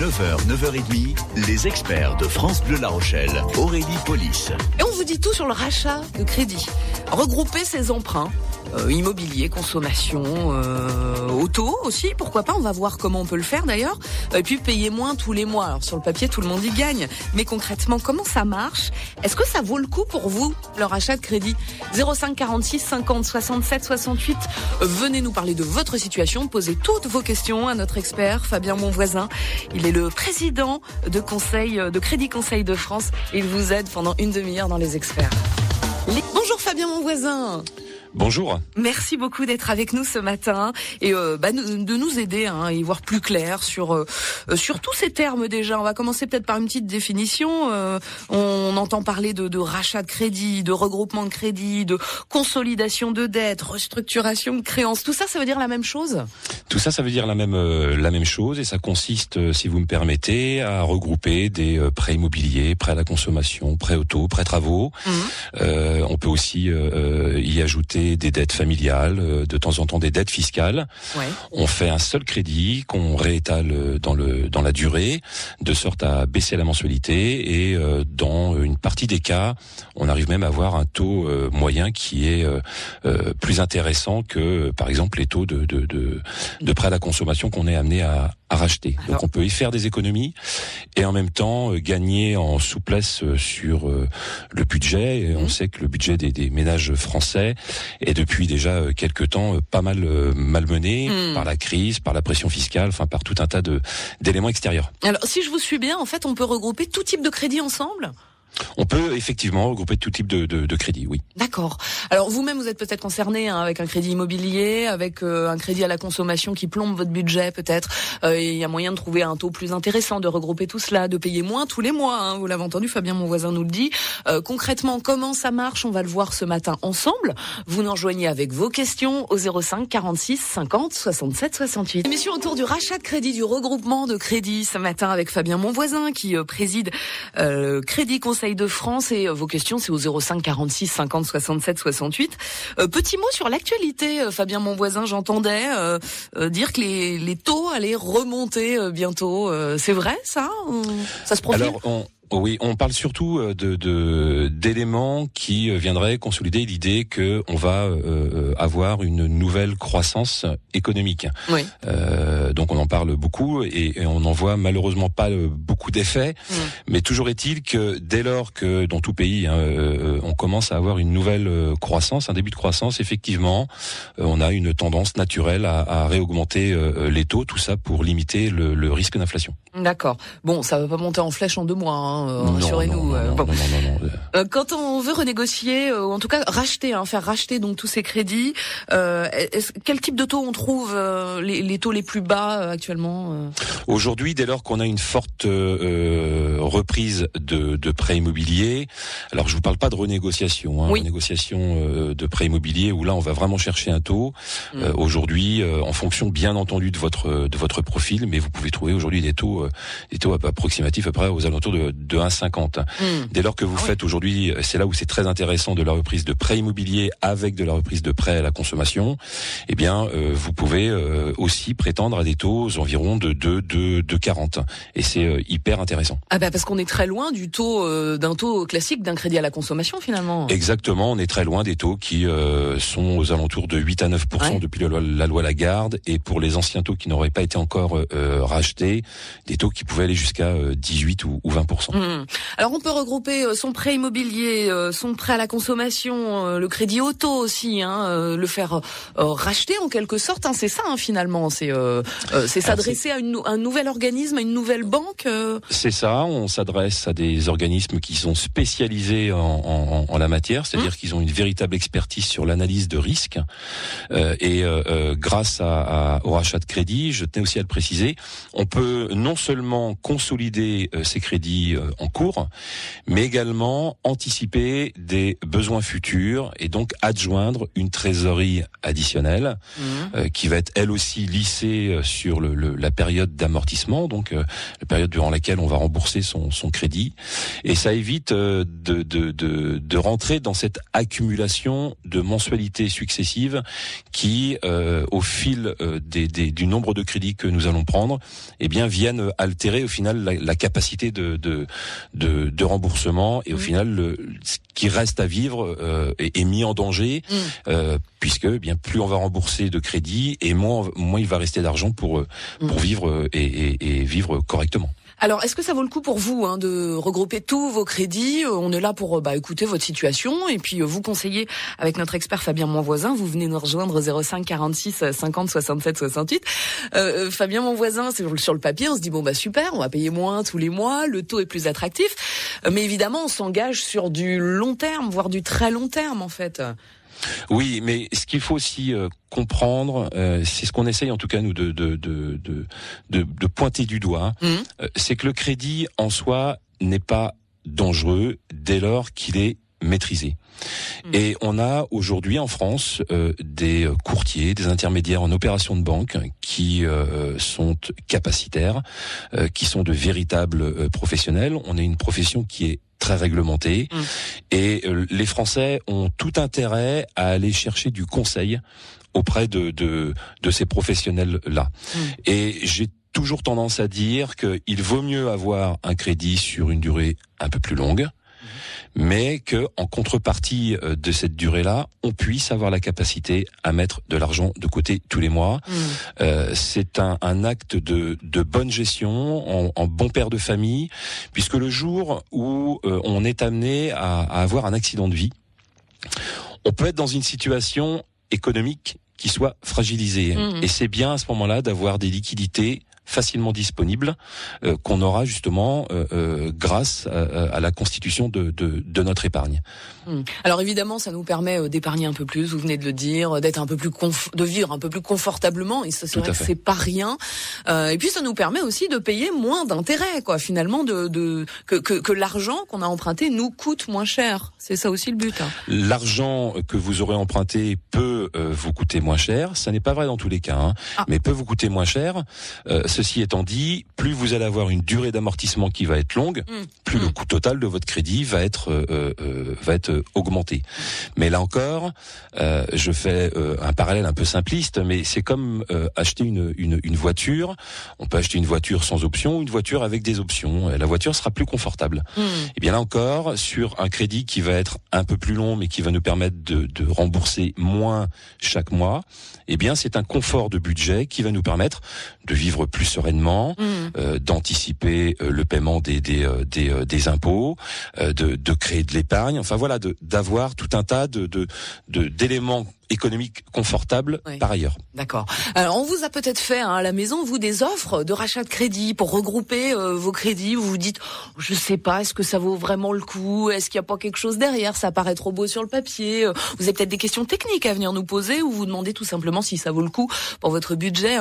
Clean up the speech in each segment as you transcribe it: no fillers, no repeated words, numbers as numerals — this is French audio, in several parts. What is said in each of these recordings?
9h, 9h30, les experts de France Bleu La Rochelle, Aurélie Police. Et on vous dit tout sur le rachat de crédit. Regrouper ses emprunts, immobilier, consommation, auto aussi, pourquoi pas, on va voir comment on peut le faire d'ailleurs. Et puis payer moins tous les mois. Alors sur le papier, tout le monde y gagne. Mais concrètement, comment ça marche ? Est-ce que ça vaut le coup pour vous, le rachat de crédit ? 05 46 50 67 68. Venez nous parler de votre situation, posez toutes vos questions à notre expert Fabien Monvoisin. Il est le président de Crédit Conseil de France. Il vous aide pendant une demi-heure dans les experts. Bonjour Fabien Monvoisin. Bonjour. Merci beaucoup d'être avec nous ce matin et de nous aider à y voir plus clair sur tous ces termes déjà. On va commencer peut-être par une petite définition. On entend parler de rachat de crédit, de regroupement de crédit, de consolidation de dettes, restructuration de créances. Tout ça, ça veut dire la même chose ? Tout ça, ça veut dire la même chose et ça consiste, si vous me permettez, à regrouper des prêts immobiliers, prêts à la consommation, prêts auto, prêts travaux. On peut aussi y ajouter des dettes familiales, de temps en temps des dettes fiscales. Ouais. On fait un seul crédit qu'on réétale dans la durée, de sorte à baisser la mensualité et dans une partie des cas, on arrive même à avoir un taux moyen qui est plus intéressant que par exemple les taux de prêts à la consommation qu'on est amené à racheter. Alors, donc on peut y faire des économies et en même temps gagner en souplesse sur le budget. Et on sait que le budget des ménages français est depuis déjà quelque temps pas mal malmené par la crise, par la pression fiscale, enfin par tout un tas d'éléments extérieurs. Alors si je vous suis bien, en fait on peut regrouper tout type de crédit ensemble ? On peut effectivement regrouper tout type de crédit, oui. D'accord. Alors vous-même, vous êtes peut-être concerné avec un crédit immobilier, avec un crédit à la consommation qui plombe votre budget peut-être. Il y a moyen de trouver un taux plus intéressant, de regrouper tout cela, de payer moins tous les mois. Vous l'avez entendu, Fabien Monvoisin nous le dit. Concrètement, comment ça marche ? On va le voir ce matin ensemble. Vous nous rejoignez avec vos questions au 05 46 50 67 68. Émission autour du rachat de crédit, du regroupement de crédit ce matin avec Fabien Monvoisin qui préside Crédit Conseil de France et vos questions c'est au 05 46 50 67 68. Petit mot sur l'actualité, Fabien Monvoisin, j'entendais dire que les taux allaient remonter bientôt. C'est vrai ça ? Ça se profile ? Alors oui, on parle surtout d'éléments qui viendraient consolider l'idée que on va avoir une nouvelle croissance économique. Oui. Donc on en parle beaucoup et on n'en voit malheureusement pas beaucoup d'effets. Mais toujours est-il que dès lors que dans tout pays on commence à avoir une nouvelle croissance, un début de croissance, effectivement, on a une tendance naturelle à réaugmenter les taux. Tout ça pour limiter le risque d'inflation. D'accord. Bon, ça va pas monter en flèche en 2 mois. Rassurez-nous. Non. Quand on veut renégocier, ou en tout cas racheter, faire racheter donc tous ces crédits, quel type de taux on trouve les taux les plus bas actuellement Aujourd'hui, dès lors qu'on a une forte reprise de prêts immobiliers, alors je vous parle pas de renégociation, renégociation de prêts immobiliers où là on va vraiment chercher un taux. Aujourd'hui, en fonction bien entendu de votre profil, mais vous pouvez trouver aujourd'hui des taux approximatifs à peu près aux alentours de 1,50. Dès lors que vous faites aujourd'hui, c'est là où c'est très intéressant de la reprise de prêts immobiliers avec de la reprise de prêts à la consommation, eh bien vous pouvez aussi prétendre à des taux aux environs de 2,40 et c'est hyper intéressant. Ah bah parce qu'on est très loin du taux d'un taux classique d'un crédit à la consommation finalement. Exactement, on est très loin des taux qui sont aux alentours de 8 à 9% depuis la loi Lagarde et pour les anciens taux qui n'auraient pas été encore rachetés, des taux qui pouvaient aller jusqu'à 18 ou 20%. Alors on peut regrouper son prêt immobilier, son prêt à la consommation, le crédit auto aussi, le faire racheter en quelque sorte. C'est ça finalement, c'est s'adresser à un nouvel organisme, à une nouvelle banque. C'est ça, on s'adresse à des organismes qui sont spécialisés en la matière, c'est-à-dire qu'ils ont une véritable expertise sur l'analyse de risque. Et grâce au rachat de crédit, je tenais aussi à le préciser, on peut non seulement consolider ces crédits en cours, mais également anticiper des besoins futurs et donc adjoindre une trésorerie additionnelle qui va être elle aussi lissée sur la période d'amortissement, donc la période durant laquelle on va rembourser son crédit, et ça évite de rentrer dans cette accumulation de mensualités successives qui, au fil du nombre de crédits que nous allons prendre, eh bien viennent altérer au final la capacité de remboursement, et au final ce qui reste à vivre est mis en danger, puisque eh bien plus on va rembourser de crédit et moins il va rester d'argent pour vivre et vivre correctement. Alors, est-ce que ça vaut le coup pour vous de regrouper tous vos crédits? On est là pour écouter votre situation et puis vous conseiller avec notre expert Fabien Monvoisin. Vous venez nous rejoindre 05 46 50 67 68. Fabien Monvoisin, c'est sur le papier, on se dit super, on va payer moins tous les mois, le taux est plus attractif. Mais évidemment, on s'engage sur du long terme, voire du très long terme en fait. Oui, mais ce qu'il faut aussi comprendre, c'est ce qu'on essaye en tout cas nous de pointer du doigt, c'est que le crédit en soi n'est pas dangereux dès lors qu'il est maîtrisé. Et on a aujourd'hui en France des courtiers, des intermédiaires en opération de banque qui sont capacitaires, qui sont de véritables professionnels. On a une profession qui est très réglementée, et les Français ont tout intérêt à aller chercher du conseil auprès de ces professionnels-là. Et j'ai toujours tendance à dire qu'il vaut mieux avoir un crédit sur une durée un peu plus longue, mais que en contrepartie de cette durée-là, on puisse avoir la capacité à mettre de l'argent de côté tous les mois. C'est un acte de bonne gestion, en bon père de famille, puisque le jour où on est amené à avoir un accident de vie, on peut être dans une situation économique qui soit fragilisée. Et c'est bien à ce moment-là d'avoir des liquidités facilement disponible, qu'on aura justement grâce à la constitution de notre épargne. Alors évidemment, ça nous permet d'épargner un peu plus, vous venez de le dire, d'être un peu plus de vivre un peu plus confortablement, et ça c'est vrai que c'est pas rien. Et puis ça nous permet aussi de payer moins d'intérêts, quoi, finalement, que l'argent qu'on a emprunté nous coûte moins cher. C'est ça aussi le but. L'argent que vous aurez emprunté peut vous coûter moins cher. Ça n'est pas vrai dans tous les cas, mais peut vous coûter moins cher. Ceci étant dit, plus vous allez avoir une durée d'amortissement qui va être longue, plus le coût total de votre crédit va être augmenté. Mais là encore, je fais un parallèle un peu simpliste, mais c'est comme acheter une voiture. On peut acheter une voiture sans option ou une voiture avec des options. Et la voiture sera plus confortable. Et bien là encore, sur un crédit qui va être un peu plus long, mais qui va nous permettre de rembourser moins chaque mois, eh bien c'est un confort de budget qui va nous permettre de vivre plus sereinement, d'anticiper le paiement des impôts, de créer de l'épargne. Enfin voilà, d'avoir tout un tas d'éléments économique confortable par ailleurs. D'accord. Alors on vous a peut-être fait à la maison, vous, des offres de rachat de crédit pour regrouper vos crédits. Vous vous dites, je sais pas, est-ce que ça vaut vraiment le coup? Est-ce qu'il n'y a pas quelque chose derrière? Ça paraît trop beau sur le papier. Vous avez peut-être des questions techniques à venir nous poser, ou vous demandez tout simplement si ça vaut le coup pour votre budget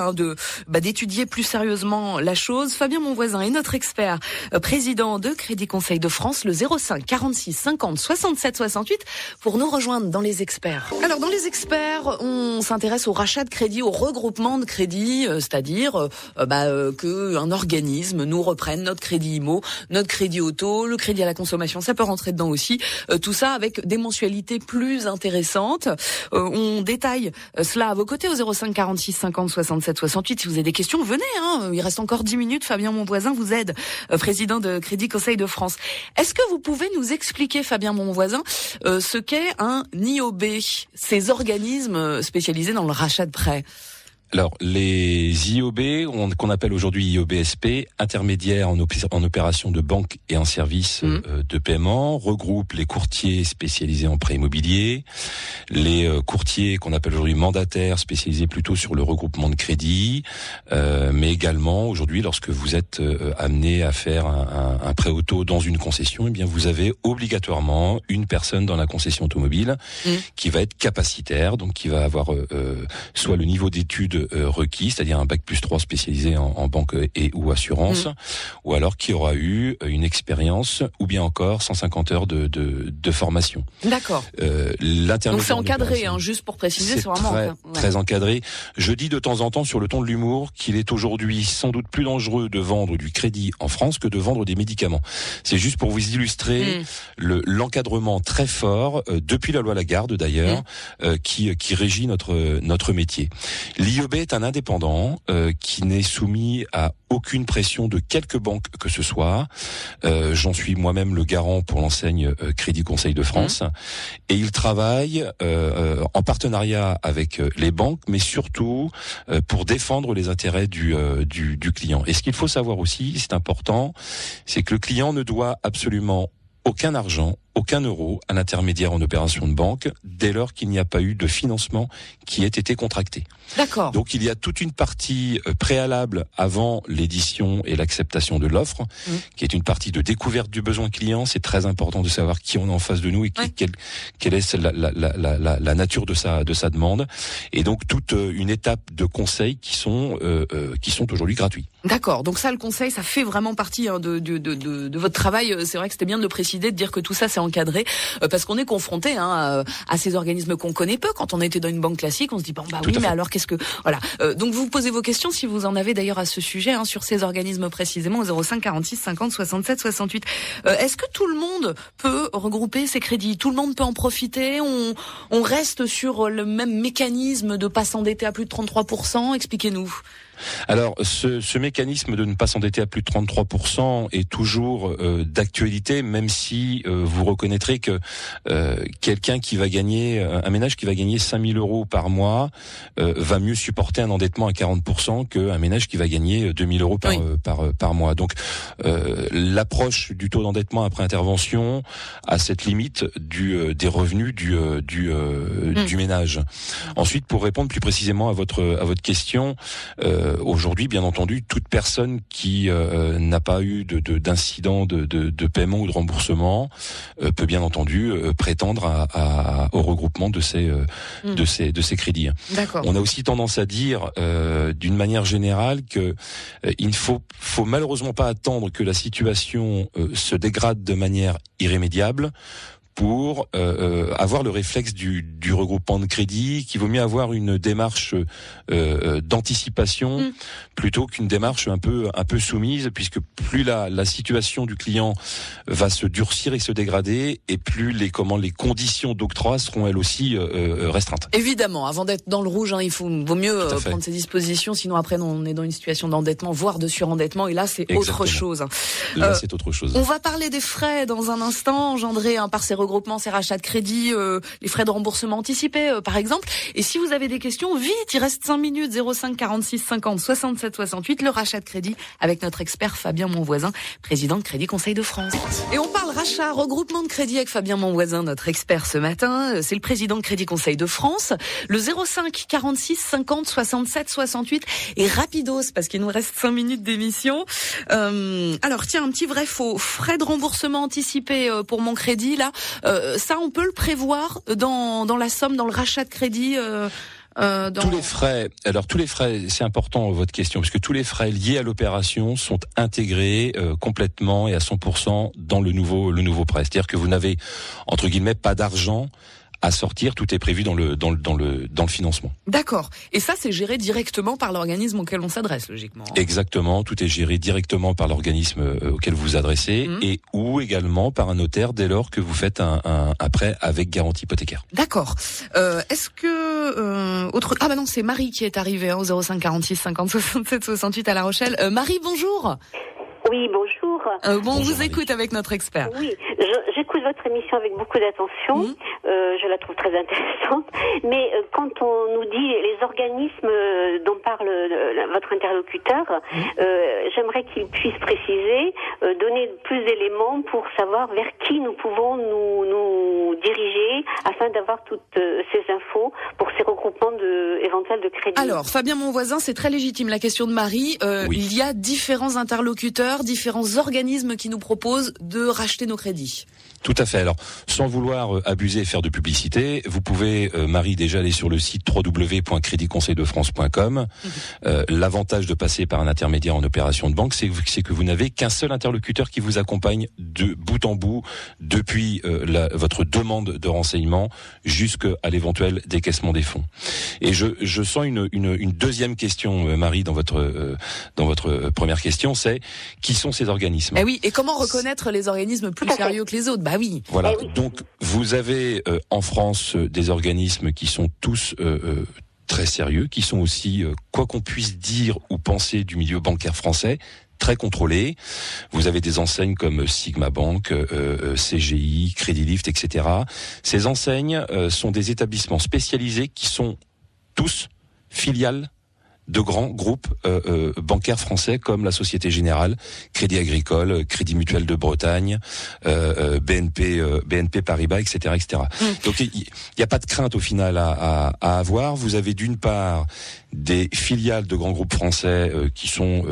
d'étudier plus sérieusement la chose. Fabien Monvoisin est notre expert, président de Crédit Conseil de France, le 05 46 50 67 68 pour nous rejoindre dans les experts. Alors dans les experts, on s'intéresse au rachat de crédit, au regroupement de crédit, c'est-à-dire que un organisme nous reprenne notre crédit IMO, notre crédit auto, le crédit à la consommation, ça peut rentrer dedans aussi. Tout ça avec des mensualités plus intéressantes. On détaille cela à vos côtés au 05 46 50 67 68. Si vous avez des questions, venez. Il reste encore 10 minutes. Fabien Monvoisin vous aide, président de Crédit Conseil de France. Est-ce que vous pouvez nous expliquer, Fabien Monvoisin, ce qu'est un IOB, ces organismes spécialisés dans le rachat de prêts? Alors, les IOB, qu'on appelle aujourd'hui IOBSP, intermédiaires en opération de banque et en service de paiement, regroupent les courtiers spécialisés en prêt immobilier, les courtiers qu'on appelle aujourd'hui mandataires, spécialisés plutôt sur le regroupement de crédit, mais également aujourd'hui, lorsque vous êtes amené à faire un prêt auto dans une concession, eh bien vous avez obligatoirement une personne dans la concession automobile qui va être capacitaire, donc qui va avoir soit le niveau d'études études requis, c'est-à-dire un bac+3 spécialisé en banque et ou assurance, ou alors qui aura eu une expérience ou bien encore 150 heures de formation. D'accord. Donc c'est encadré, juste pour préciser, c'est vraiment très encadré. Je dis de temps en temps sur le ton de l'humour qu'il est aujourd'hui sans doute plus dangereux de vendre du crédit en France que de vendre des médicaments. C'est juste pour vous illustrer l'encadrement très fort depuis la loi Lagarde d'ailleurs qui régit notre métier. L'IEB est un indépendant qui n'est soumis à aucune pression de quelque banque que ce soit. J'en suis moi-même le garant pour l'enseigne Crédit Conseil de France. Et il travaille en partenariat avec les banques, mais surtout pour défendre les intérêts du client. Et ce qu'il faut savoir aussi, c'est important, c'est que le client ne doit absolument aucun argent, aucun euro à l'intermédiaire en opération de banque dès lors qu'il n'y a pas eu de financement qui ait été contracté. D'accord. Donc il y a toute une partie préalable avant l'édition et l'acceptation de l'offre, qui est une partie de découverte du besoin client. C'est très important de savoir qui on a en face de nous et quelle est la nature de sa demande. Et donc toute une étape de conseils qui sont aujourd'hui gratuits. D'accord. Donc ça, le conseil, ça fait vraiment partie de votre travail. C'est vrai que c'était bien de le préciser, de dire que tout ça c'est encadré, parce qu'on est confronté à ces organismes qu'on connaît peu. Quand on était dans une banque classique, on se dit mais alors qu'est-ce que voilà. Donc vous posez vos questions si vous en avez d'ailleurs à ce sujet sur ces organismes précisément au 05 46 50 67 68. Est-ce que tout le monde peut regrouper ses crédits? Tout le monde peut en profiter? On reste sur le même mécanisme de pas s'endetter à plus de 33%? Expliquez-nous. Alors, ce mécanisme de ne pas s'endetter à plus de 33% est toujours d'actualité, même si vous reconnaîtrez que quelqu'un qui va gagner, un ménage qui va gagner 5 000 euros par mois va mieux supporter un endettement à 40% qu'un ménage qui va gagner 2 000 euros par mois. Donc, l'approche du taux d'endettement après intervention a cette limite des revenus du ménage. Ensuite, pour répondre plus précisément à votre question, aujourd'hui, bien entendu, toute personne qui n'a pas eu d'incident de paiement ou de remboursement peut bien entendu prétendre au regroupement de ces crédits. D'accord. On a aussi tendance à dire, d'une manière générale, que il ne faut malheureusement pas attendre que la situation se dégrade de manière irrémédiable pour avoir le réflexe du regroupement de crédit, qu'il vaut mieux avoir une démarche d'anticipation plutôt qu'une démarche un peu soumise, puisque plus la situation du client va se durcir et se dégrader, et plus les conditions d'octroi seront elles aussi restreintes. Évidemment, avant d'être dans le rouge, vaut mieux prendre ses dispositions, sinon après on est dans une situation d'endettement, voire de surendettement, et là c'est autre chose. Là c'est autre chose. On va parler des frais dans un instant, engendrés par ces regroupements, ces rachats de crédit, les frais de remboursement anticipés par exemple. Et si vous avez des questions, vite, il reste 5 minutes, 05 46 50 67 68, le rachat de crédit avec notre expert Fabien Monvoisin, président de Crédit Conseil de France. Et on parle rachat, regroupement de crédit avec Fabien Monvoisin, notre expert ce matin. C'est le président de Crédit Conseil de France. Le 05 46 50 67 68 et rapidos parce qu'il nous reste 5 minutes d'émission. Alors tiens, un petit vrai faux. Frais de remboursement anticipé pour mon crédit là. Ça, on peut le prévoir dans la somme, dans le rachat de crédit. Tous les frais, c'est important votre question, parce que tous les frais liés à l'opération sont intégrés complètement et à 100% dans le nouveau prêt. C'est-à-dire que vous n'avez entre guillemets pas d'argent à sortir, tout est prévu dans le financement. D'accord. Et ça, c'est géré directement par l'organisme auquel on s'adresse, logiquement. Exactement. Tout est géré directement par l'organisme auquel vous vous adressez et ou également par un notaire dès lors que vous faites un prêt avec garantie hypothécaire. D'accord. Est-ce que Ah bah non, c'est Marie qui est arrivée au 05 46 50 67 68 à La Rochelle. Marie, bonjour. Oui, bonjour. Bonjour, on vous Marie. Écoute avec notre expert. Oui, j'écoute votre émission avec beaucoup d'attention. Je la trouve très intéressante. Mais quand on nous dit les organismes dont parle votre interlocuteur, j'aimerais qu'il puisse préciser, donner plus d'éléments pour savoir vers qui nous pouvons nous diriger afin d'avoir toutes ces infos pour ces regroupements regroupement éventuel de crédit. Alors, Fabien Monvoisin, c'est très légitime la question de Marie. Oui. Il y a différents interlocuteurs, différents organismes qui nous proposent de racheter nos crédits. Tout à fait. Alors, sans vouloir abuser et faire de publicité, vous pouvez, Marie, déjà aller sur le site www.creditconseildefrance.com. L'avantage de passer par un intermédiaire en opération de banque, c'est que vous n'avez qu'un seul interlocuteur qui vous accompagne de bout en bout, depuis votre demande de renseignement jusqu'à l'éventuel décaissement des fonds. Et je sens une deuxième question, Marie, dans votre première question, c'est qui sont ces organismes ? Eh oui, et comment reconnaître les organismes plus sérieux que les autres ? Bah oui. Voilà, donc vous avez en France des organismes qui sont tous très sérieux, qui sont aussi, quoi qu'on puisse dire ou penser du milieu bancaire français, très contrôlés. Vous avez des enseignes comme Sigma Bank, CGI, Credilift, etc. Ces enseignes sont des établissements spécialisés qui sont tous filiales de grands groupes bancaires français comme la Société Générale, Crédit Agricole, Crédit Mutuel de Bretagne, BNP Paribas, etc., etc. Donc il n'y a pas de crainte au final à avoir. Vous avez d'une part des filiales de grands groupes français qui sont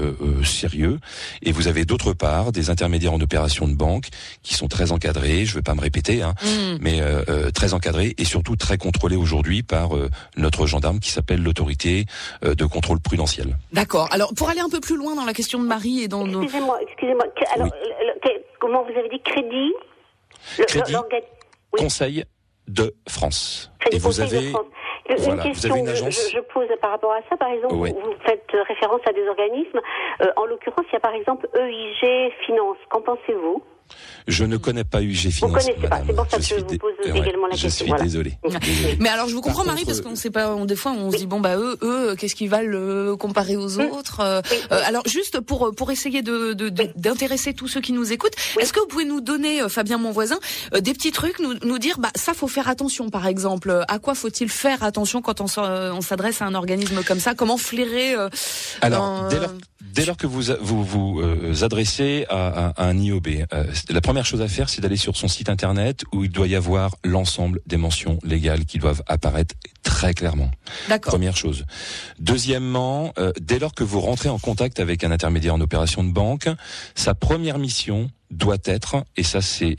sérieux, et vous avez d'autre part des intermédiaires en opération de banque qui sont très encadrés. Je ne vais pas me répéter, mais très encadrés et surtout très contrôlés aujourd'hui par notre gendarme qui s'appelle l'autorité de contrôle prudentiel. D'accord. Alors, pour aller un peu plus loin dans la question de Marie et dans Excusez-moi. Alors, comment vous avez dit crédit Conseil de France. Crédit Et vous Conseil de avez... France. Voilà, une question vous avez une agence. je pose par rapport à ça, par exemple, Oui. vous faites référence à des organismes. En l'occurrence, il y a par exemple EIG Finance. Qu'en pensez-vous ? Je ne connais pas UG Finance. Vous connaissez pas, madame. c'est pour ça que je vous pose également la question. Je suis voilà. désolé. Mais alors je vous comprends, Par Marie, contre, parce qu'on sait pas, des fois on se dit bon bah eux qu'est-ce qu'ils valent comparé aux autres. Alors juste pour essayer d'intéresser tous ceux qui nous écoutent, est-ce que vous pouvez nous donner, Fabien Monvoisin, des petits trucs, nous dire bah ça faut faire attention, par exemple, à quoi faut-il faire attention quand on s'adresse à un organisme comme ça, comment flairer Alors dès lors que vous adressez à un IOB, la première chose à faire, c'est d'aller sur son site internet où il doit y avoir l'ensemble des mentions légales qui doivent apparaître très clairement. D'accord. Première chose. Deuxièmement, dès lors que vous rentrez en contact avec un intermédiaire en opération de banque, sa première mission doit être, et ça c'est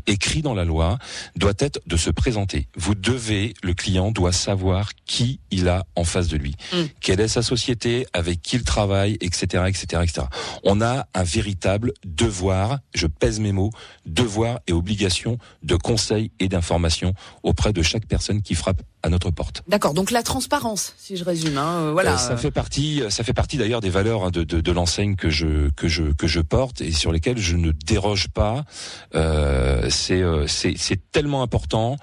écrit dans la loi, doit être de se présenter. Le client doit savoir qui il a en face de lui, quelle est sa société, avec qui il travaille, etc., etc., etc. On a un véritable devoir, je pèse mes mots, devoir et obligation de conseil et d'information auprès de chaque personne qui frappe à notre porte. D'accord, donc la transparence, si je résume, voilà. Ça fait partie d'ailleurs des valeurs de l'enseigne que je porte et sur lesquelles je ne déroge pas. C'est tellement important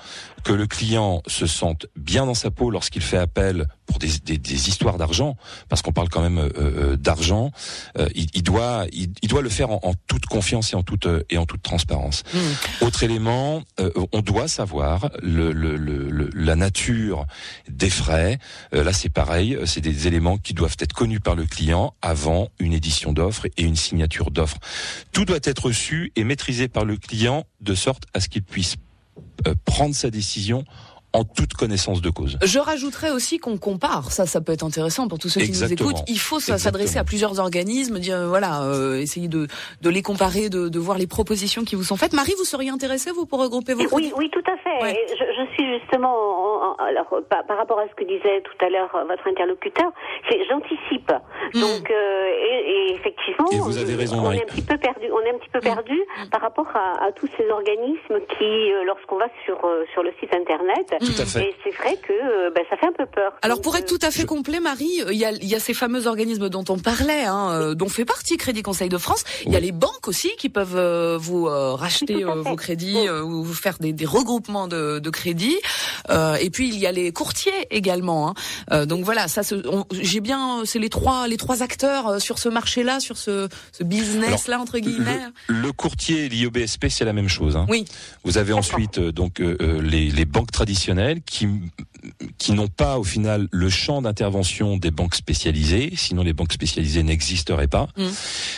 que le client se sente bien dans sa peau lorsqu'il fait appel pour des histoires d'argent, parce qu'on parle quand même d'argent. Il doit le faire en toute confiance et en toute transparence. Autre élément, on doit savoir la nature des frais. Là, c'est pareil, c'est des éléments qui doivent être connus par le client avant une édition d'offre et une signature d'offre. Tout doit être su et maîtrisé par le client de sorte à ce qu'il puisse prendre sa décision en toute connaissance de cause. Je rajouterais aussi qu'on compare, ça peut être intéressant pour tous ceux qui nous écoutent. Il faut s'adresser à plusieurs organismes, dire essayer de les comparer, de voir les propositions qui vous sont faites. Marie, vous seriez intéressée, vous, pour regrouper vos crédits ? Oui, tout à fait. Ouais. Je suis justement, par rapport à ce que disait tout à l'heure votre interlocuteur, j'anticipe. Donc, et effectivement, et vous avez raison, Marie. On est un petit peu perdu par rapport à tous ces organismes qui, lorsqu'on va sur le site internet, tout à fait. Et c'est vrai que ça fait un peu peur. Alors pour être tout à fait complet, Marie, il y a ces fameux organismes dont on parlait, dont fait partie Crédit Conseil de France. Il y a les banques aussi qui peuvent vous racheter vos crédits ou vous faire des regroupements de crédits. Et puis il y a les courtiers également. Donc voilà, ça c'est les trois acteurs sur ce marché-là, sur ce business-là entre guillemets. Le courtier et l'IOBSP, c'est la même chose. Oui. Vous avez ensuite les banques traditionnelles qui n'ont pas au final le champ d'intervention des banques spécialisées, sinon les banques spécialisées n'existeraient pas.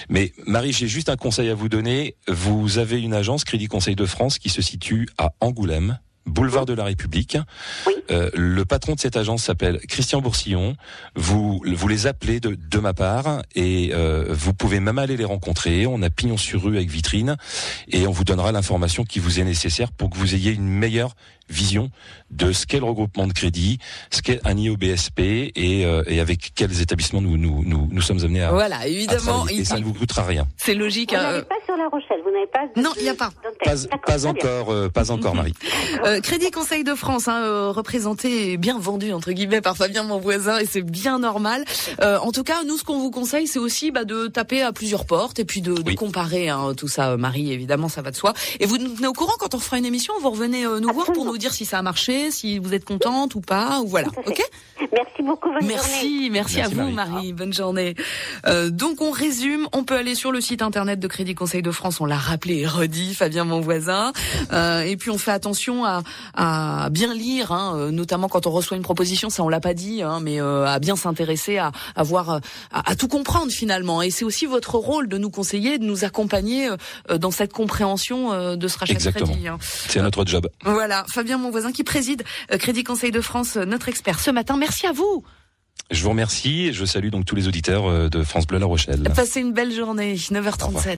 Mais Marie, j'ai juste un conseil à vous donner. Vous avez une agence Crédit Conseil de France qui se situe à Angoulême, boulevard de la République. Oui. Le patron de cette agence s'appelle Christian Boursillon. Vous les appelez de ma part et vous pouvez même aller les rencontrer. On a pignon sur rue avec vitrine et on vous donnera l'information qui vous est nécessaire pour que vous ayez une meilleure vision de ce qu'est le regroupement de crédit, ce qu'est un IOBSP et avec quels établissements nous sommes amenés à. Voilà, évidemment. Et ça ne vous coûtera rien. C'est logique. Vous n'avez pas sur La Rochelle, vous n'avez pas. Non, il n'y a pas. Pas encore, Marie. Crédit Conseil de France, représenté et bien vendu entre guillemets par Fabien mon voisin, et c'est bien normal. En tout cas, nous, ce qu'on vous conseille, c'est aussi de taper à plusieurs portes et puis de comparer tout ça. Marie, évidemment, ça va de soi. Et vous nous tenez au courant quand on fera une émission, vous revenez nous voir pour nous dire si ça a marché, si vous êtes contente ou pas, ou voilà. Ok. Merci beaucoup. Bonne journée. Merci à vous, Marie. Bonne journée. Donc on résume, on peut aller sur le site internet de Crédit Conseil de France. On l'a rappelé et redit, Fabien mon voisin. Et puis on fait attention à bien lire, notamment quand on reçoit une proposition. Ça on l'a pas dit, mais à bien s'intéresser, à voir, à tout comprendre finalement. Et c'est aussi votre rôle de nous conseiller, de nous accompagner dans cette compréhension de ce rachat de crédit. C'est notre job. Voilà, Fabien mon voisin qui préside Crédit Conseil de France, notre expert ce matin. Merci à vous. Je vous remercie et je salue donc tous les auditeurs de France Bleu La Rochelle. Passez une belle journée, 9h37.